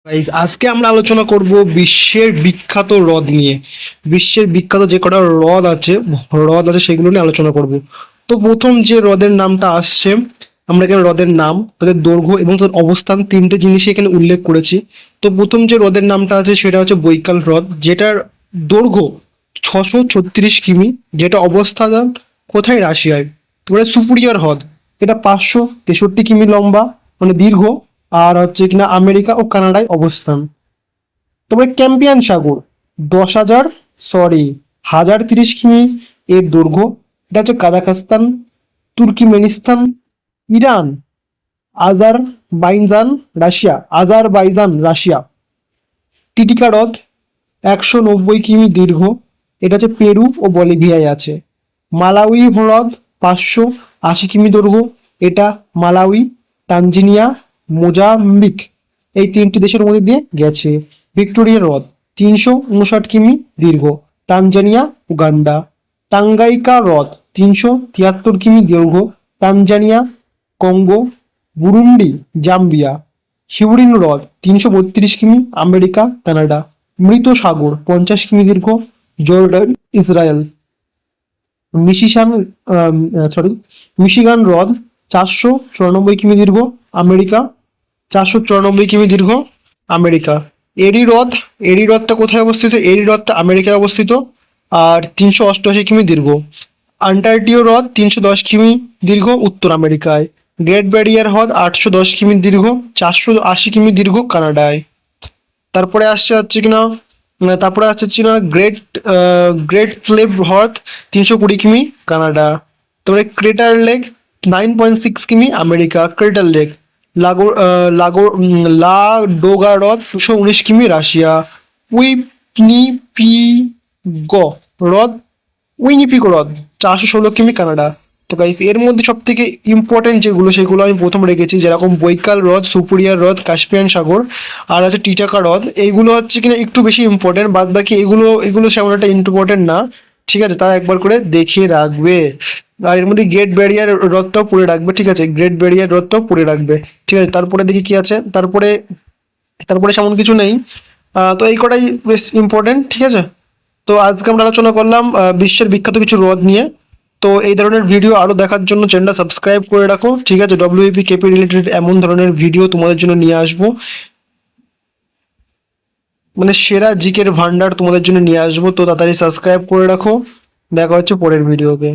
Guys আজকে আমরা আলোচনা করব বিশ্বের বিখ্যাত হ্রদ নিয়ে। বিশ্বের বিখ্যাত যে কটা হ্রদ আছে সেগুলো নিয়ে আলোচনা করব। তো প্রথম যে হ্রদের নামটা আসছে, আমরা এখানে হ্রদের নাম, তাদের দৈর্ঘ্য এবং তাদের অবস্থান তিনটে জিনিসই এখানে উল্লেখ করেছি। তো প্রথম যে হ্রদের নামটা আছে সেটা হচ্ছে বৈকাল হ্রদ, যেটার দৈর্ঘ্য 636 কিমি, যেটা অবস্থান কোথায়? রাশিয়ায়। তারপরে সুপুরিয়ার হ্রদ, এটা 563 কিমি লম্বা, মানে দীর্ঘ, আর হচ্ছে কিনা আমেরিকা ও কানাডায় অবস্থান। তারপরে ক্যাম্পিয়ান সাগর, 10,030 কিমি এর দৈর্ঘ্য, এটা হচ্ছে Kazakhstan, Turkmenistan, Iran, Azerbaijan Russia. Titicaca হ্রদ, 190 কিমি দীর্ঘ, এটা হচ্ছে পেরু ও বলিভিয়ায় আছে। মালাউই হ্রদ, 580 কিমি দৈর্ঘ্য, এটা মালাউই, তানজানিয়া, মোজাম্বিক এই তিনটি দেশের মধ্যে দিয়ে গেছে। ভিক্টোরিয়া হ্রদ, 359 কিমি দীর্ঘ, তানজানিয়া, উগান্ডা। টাঙ্গাইকা হ্রদ, 373 কিমি দীর্ঘ, তানজানিয়া, কঙ্গো, বুরুন্ডি, জাম্বিয়া। হিউরিন হ্রদ, 332 কিমি, আমেরিকা, কানাডা। মৃত সাগর, 50 কিমি দীর্ঘ, জর্ডান, ইসরায়েল। মিশিসান সরি মিশিগান হ্রদ, 494 কিমি দীর্ঘ, আমেরিকা, 494 কিমি দীর্ঘ, আমেরিকা। এরি হ্রদ, এরি হ্রদটা কোথায় অবস্থিত? এরি হ্রদটা আমেরিকায় অবস্থিত, আর 388 কিমি দীর্ঘ। আন্টার্কটিয় হ্রদ, 310 কিমি দীর্ঘ, উত্তর আমেরিকায়। গ্রেট ব্যারিয়ার হ্রদ, 810 কিমি দীর্ঘ, 480 কিমি দীর্ঘ, কানাডায়। তারপরে আসছে হচ্ছে কিনা গ্রেট গ্রেট স্লেভ হ্রদ, 320 কিমি, কানাডা। তারপরে ক্রেটার লেক, 9.6 কিমি, আমেরিকা, ক্রেটার লেক। লাডোগা হ্রদ, 219 কিমি, রাশিয়া। উইনিপিগ হ্রদ উইনিপিগ হ্রদ, 416 কিমি, কানাডা। তো গাইস, এর মধ্যে সব থেকে ইম্পর্টেন্ট যেগুলো সেগুলো আমি প্রথম রেখেছি, যেরকম বৈকাল হ্রদ, সুপুরিয়ার হ্রদ, কাস্পিয়ান সাগর, আর হচ্ছে টিটাকা হ্রদ। এইগুলো হচ্ছে কিনা একটু বেশি ইম্পর্টেন্ট, বাদ বাকি এগুলো সেমন একটা ইম্পর্টেন্ট না। ঠিক আছে, তারা একবার করে দেখিয়ে রাখবে। আর এর মধ্যে গ্রেট ব্যারিয়ার হ্রদটাও পড়ে রাখবে, ঠিক আছে, গ্রেট ব্যারিয়ার হ্রদটাও পড়ে রাখবে। ঠিক আছে, তারপরে দেখি কি আছে। তারপরে তারপরে সেমন কিছু নেই। তো এই কটাই বেশ ইম্পর্টেন্ট, ঠিক আছে। তো আজকে আমরা আলোচনা করলাম বিশ্বের বিখ্যাত কিছু হ্রদ নিয়ে। তো এই ধরনের ভিডিও আরও দেখার জন্য চ্যানেলটা সাবস্ক্রাইব করে রাখো, ঠিক আছে। ডব্লিউপি কেপি রিলেটেড এমন ধরনের ভিডিও তোমাদের জন্য নিয়ে আসবো, মানে সেরা জিকের ভান্ডার তোমাদের জন্য নিয়ে আসবো। তো তাড়াতাড়ি সাবস্ক্রাইব করে রাখো। দেখা হচ্ছে পরের ভিডিওতে।